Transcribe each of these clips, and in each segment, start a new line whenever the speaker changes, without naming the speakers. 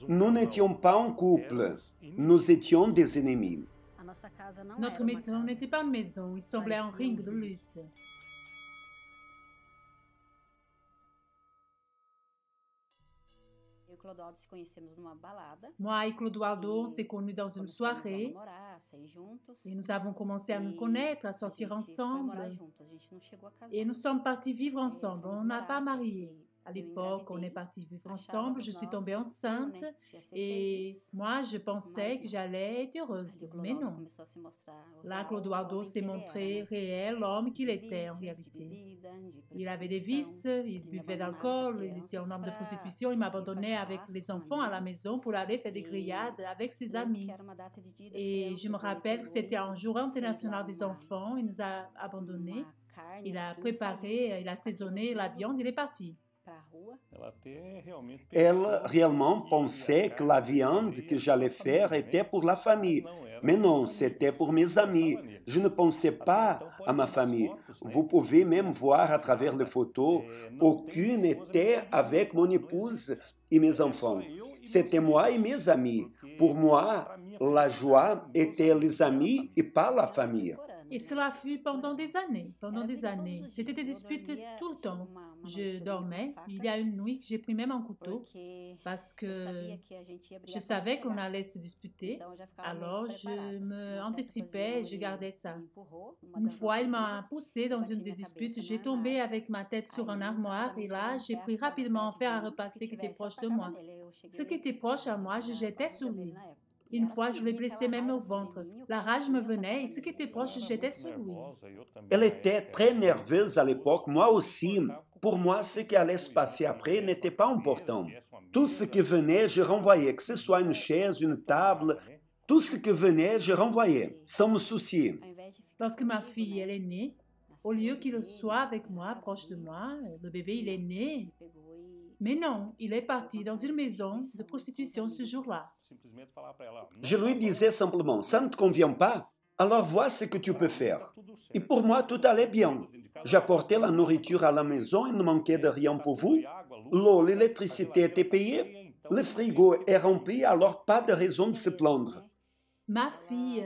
Nous n'étions pas en couple, nous étions des ennemis.
Notre maison n'était pas une maison, il semblait un ring de lutte. Moi et Clodoaldo, on s'est connus dans une soirée et nous avons commencé à nous connaître, à sortir ensemble. Et nous sommes partis vivre ensemble, on n'a pas marié. À l'époque, on est partis vivre ensemble, je suis tombée enceinte et moi, je pensais que j'allais être heureuse, mais non. Là, Clodoaldo s'est montré réel, l'homme qu'il était en réalité. Il avait des vices, il buvait d'alcool, il était un homme de prostitution, il m'abandonnait avec les enfants à la maison pour aller faire des grillades avec ses amis. Et je me rappelle que c'était un jour international des enfants, il nous a abandonnés, il a préparé, il a assaisonné la viande, il est parti.
Elle réellement pensait que la viande que j'allais faire était pour la famille. Mais non, c'était pour mes amis. Je ne pensais pas à ma famille. Vous pouvez même voir à travers les photos, aucune n'était avec mon épouse et mes enfants. C'était moi et mes amis. Pour moi, la joie était les amis et pas la famille.
Et cela fut pendant des années, C'était des disputes tout le temps. Je dormais, il y a une nuit que j'ai pris même un couteau parce que je savais qu'on allait se disputer. Alors je me anticipais, je gardais ça. Une fois, il m'a poussé dans une des disputes, j'ai tombé avec ma tête sur un armoire et là, j'ai pris rapidement un fer à repasser qui était proche de moi. Ce qui était proche à moi, je jetais sur lui. Une fois, je l'ai blessé même au ventre. La rage me venait et ce qui était proche, j'étais sur lui.
Elle était très nerveuse à l'époque, moi aussi. Pour moi, ce qui allait se passer après n'était pas important. Tout ce qui venait, je renvoyais, que ce soit une chaise, une table, tout ce qui venait, je renvoyais, sans me soucier.
Lorsque ma fille, elle est née, au lieu qu'il soit avec moi, proche de moi, le bébé, il est né. Mais non, il est parti dans une maison de prostitution ce jour-là.
Je lui disais simplement, ça ne te convient pas? Alors vois ce que tu peux faire. Et pour moi, tout allait bien. J'apportais la nourriture à la maison, il ne manquait de rien pour vous. L'eau, l'électricité étaient payées. Le frigo est rempli, alors pas de raison de se plaindre.
Ma fille,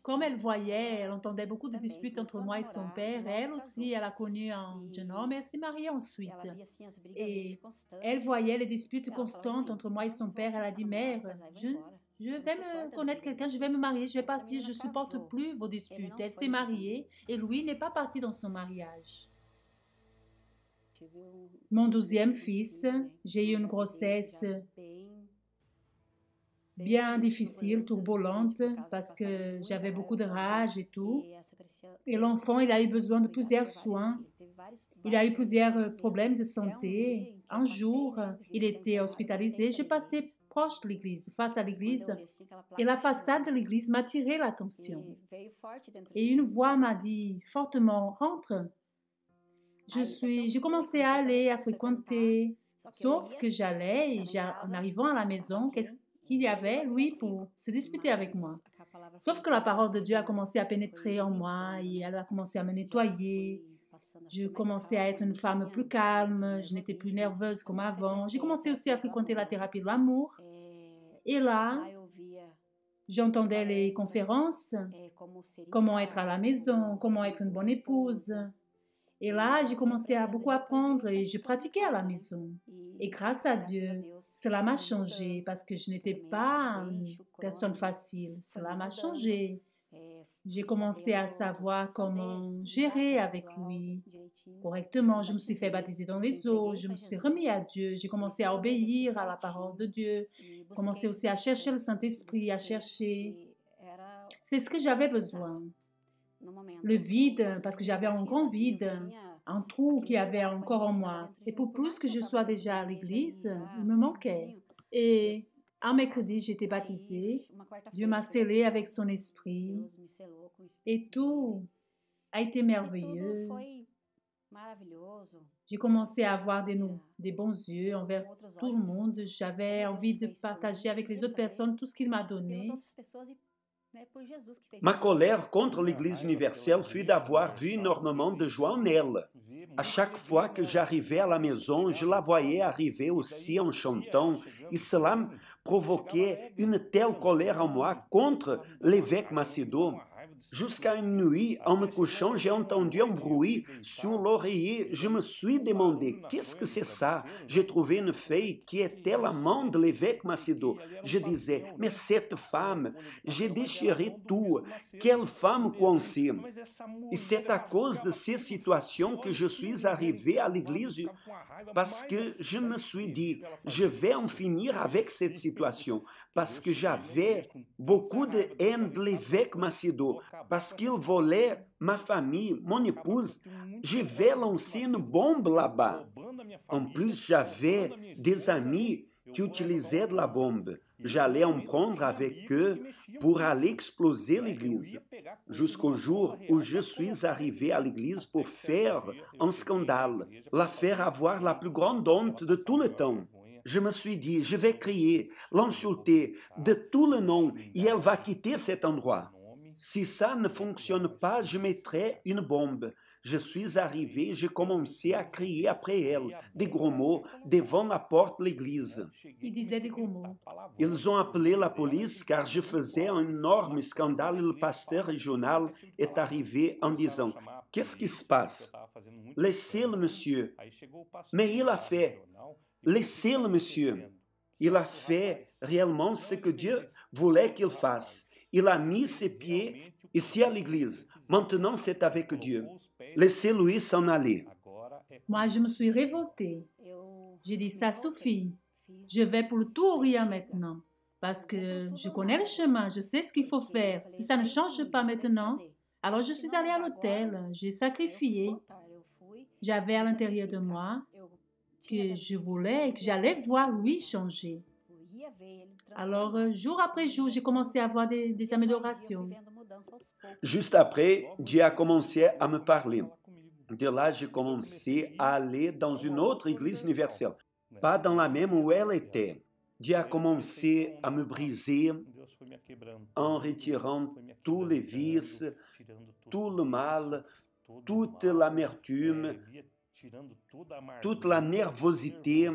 comme elle voyait, elle entendait beaucoup de disputes entre moi et son père. Elle aussi, elle a connu un jeune homme et elle s'est mariée ensuite. Et elle voyait les disputes constantes entre moi et son père. Elle a dit, mère, je vais me connaître quelqu'un, je vais me marier, je vais partir, je ne supporte plus vos disputes. Elle s'est mariée et lui n'est pas parti dans son mariage. Mon 12e fils, j'ai eu une grossesse bien difficile, turbulente, parce que j'avais beaucoup de rage et tout. Et l'enfant, il a eu besoin de plusieurs soins. Il a eu plusieurs problèmes de santé. Un jour, il était hospitalisé. Je passais proche de l'église, face à l'église, et la façade de l'église m'attirait l'attention. Et une voix m'a dit fortement, rentre. J'ai commencé à aller, à fréquenter, sauf que j'allais, et en arrivant à la maison, qu'est-ce qu'il y avait, lui, pour se disputer avec moi. Sauf que la parole de Dieu a commencé à pénétrer en moi et elle a commencé à me nettoyer. Je commençais à être une femme plus calme, je n'étais plus nerveuse comme avant. J'ai commencé aussi à fréquenter la thérapie de l'amour. Et là, j'entendais les conférences, comment être à la maison, comment être une bonne épouse. Et là, j'ai commencé à beaucoup apprendre et je pratiquais à la maison. Et grâce à Dieu, cela m'a changé parce que je n'étais pas une personne facile. Cela m'a changé. J'ai commencé à savoir comment gérer avec lui correctement. Je me suis fait baptiser dans les eaux, je me suis remis à Dieu, j'ai commencé à obéir à la parole de Dieu, commencé aussi à chercher le Saint-Esprit, à chercher. C'est ce que j'avais besoin. Le vide, parce que j'avais un grand vide, un trou qui avait encore en moi. Et pour plus que je sois déjà à l'église, il me manquait. Et un mercredi, j'étais baptisée. Dieu m'a scellée avec son esprit. Et tout a été merveilleux. J'ai commencé à avoir des bons yeux envers tout le monde. J'avais envie de partager avec les autres personnes tout ce qu'il m'a donné.
Ma colère contre l'Église universelle fut d'avoir vu énormément de joie en elle. À chaque fois que j'arrivais à la maison, je la voyais arriver aussi en chantant, et cela provoquait une telle colère en moi contre l'évêque Macedo. Jusqu'à une nuit, en me couchant, j'ai entendu un bruit sur l'oreiller. Je me suis demandé, qu'est-ce que c'est ça? J'ai trouvé une fille qui était l'amant de l'évêque Macedo. Je disais, mais cette femme, j'ai déchiré tout. Quelle femme coincée! Et c'est à cause de ces situations que je suis arrivé à l'église parce que je me suis dit, je vais en finir avec cette situation parce que j'avais beaucoup de haine de l'évêque Macedo, parce qu'il volait ma famille, mon épouse. Je vais lancer une bombe là-bas. En plus, j'avais des amis qui utilisaient de la bombe. J'allais en prendre avec eux pour aller exploser l'église. Jusqu'au jour où je suis arrivé à l'église pour faire un scandale, la faire avoir la plus grande honte de tout le temps. Je me suis dit, je vais crier, l'insulter de tout le nom et elle va quitter cet endroit. Si ça ne fonctionne pas, je mettrai une bombe. Je suis arrivé, j'ai commencé à crier après elle, des gros mots, devant la porte de l'église.
Il disait des gros mots.
Ils ont appelé la police car je faisais un énorme scandale et le pasteur régional est arrivé en disant, « Qu'est-ce qui se passe? Laissez-le, monsieur. » Mais il a fait, « Laissez-le, monsieur. » Il a fait réellement ce que Dieu voulait qu'il fasse. Il a mis ses pieds ici à l'église. Maintenant, c'est avec Dieu. Laissez-lui s'en aller.
Moi, je me suis révoltée. J'ai dit, ça suffit. Je vais pour le tout ou rien maintenant. Parce que je connais le chemin, je sais ce qu'il faut faire. Si ça ne change pas maintenant, alors je suis allée à l'hôtel. J'ai sacrifié. J'avais à l'intérieur de moi que je voulais et que j'allais voir lui changer. Alors, jour après jour, j'ai commencé à avoir des améliorations.
Juste après, Dieu a commencé à me parler. De là, j'ai commencé à aller dans une autre église universelle, pas dans la même où elle était. Dieu a commencé à me briser en retirant tous les vices, tout le mal, toute l'amertume, toute la nervosité.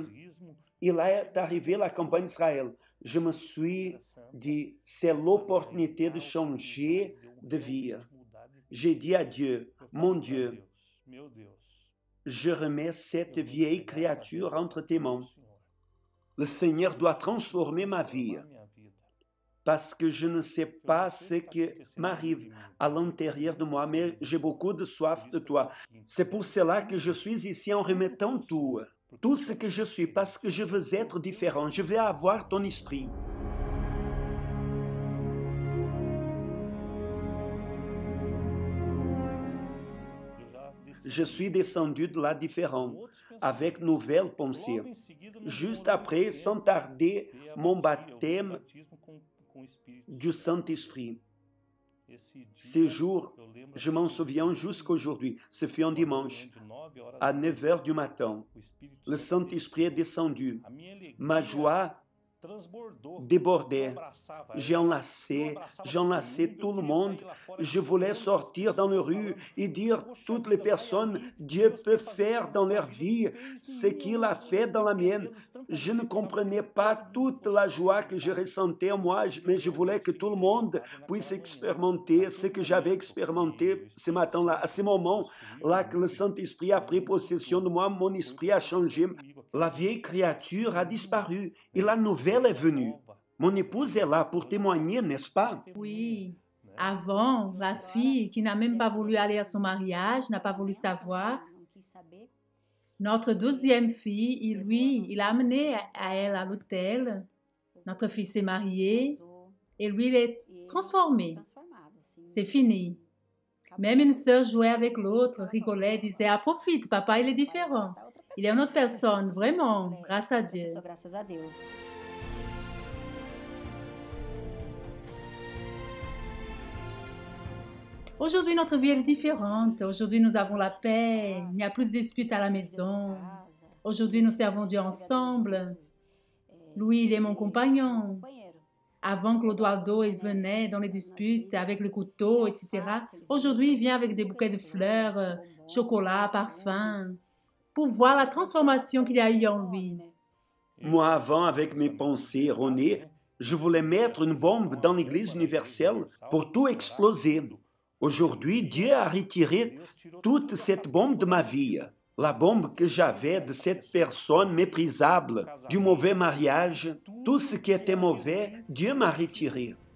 Et là est arrivée la campagne d'Israël. Je me suis dit, c'est l'opportunité de changer de vie. J'ai dit à Dieu, mon Dieu, je remets cette vieille créature entre tes mains. Le Seigneur doit transformer ma vie parce que je ne sais pas ce qui m'arrive à l'intérieur de moi, mais j'ai beaucoup de soif de toi. C'est pour cela que je suis ici en remettant tout ce que je suis, parce que je veux être différent, je veux avoir ton esprit. Je suis descendu de là différent, avec nouvelles pensées. Juste après, sans tarder, mon baptême du Saint-Esprit. Ces jours, je m'en souviens jusqu'aujourd'hui. Ce fut un dimanche, à 9 h du matin. Le Saint-Esprit est descendu. Ma joie débordait. J'ai enlacé tout le monde. Je voulais sortir dans les rues et dire à toutes les personnes, Dieu peut faire dans leur vie ce qu'il a fait dans la mienne. Je ne comprenais pas toute la joie que je ressentais en moi, mais je voulais que tout le monde puisse expérimenter ce que j'avais expérimenté ce matin-là. À ce moment-là que le Saint-Esprit a pris possession de moi, mon esprit a changé. La vieille créature a disparu et la nouvelle est venue. Mon épouse est là pour témoigner, n'est-ce pas?
Oui. Avant, la fille qui n'a même pas voulu aller à son mariage, n'a pas voulu savoir. Notre deuxième fille, il a amené à elle à l'hôtel. Notre fille s'est mariée et lui, il est transformé. C'est fini. Même une sœur jouait avec l'autre, rigolait, disait, ah, profite, papa, il est différent. Il est une autre personne, vraiment, grâce à Dieu. Aujourd'hui, notre vie est différente. Aujourd'hui, nous avons la paix. Il n'y a plus de disputes à la maison. Aujourd'hui, nous servons Dieu ensemble. Louis, il est mon compagnon. Avant, Clodoaldo, il venait dans les disputes avec le couteau, etc. Aujourd'hui, il vient avec des bouquets de fleurs, chocolat, parfum, pour voir la transformation qu'il y a eu en lui.
Moi, avant, avec mes pensées erronées, je voulais mettre une bombe dans l'Église universelle pour tout exploser. Aujourd'hui, Dieu a retiré toute cette bombe de ma vie. La bombe que j'avais de cette personne méprisable, du mauvais mariage, tout ce qui était mauvais, Dieu m'a retiré.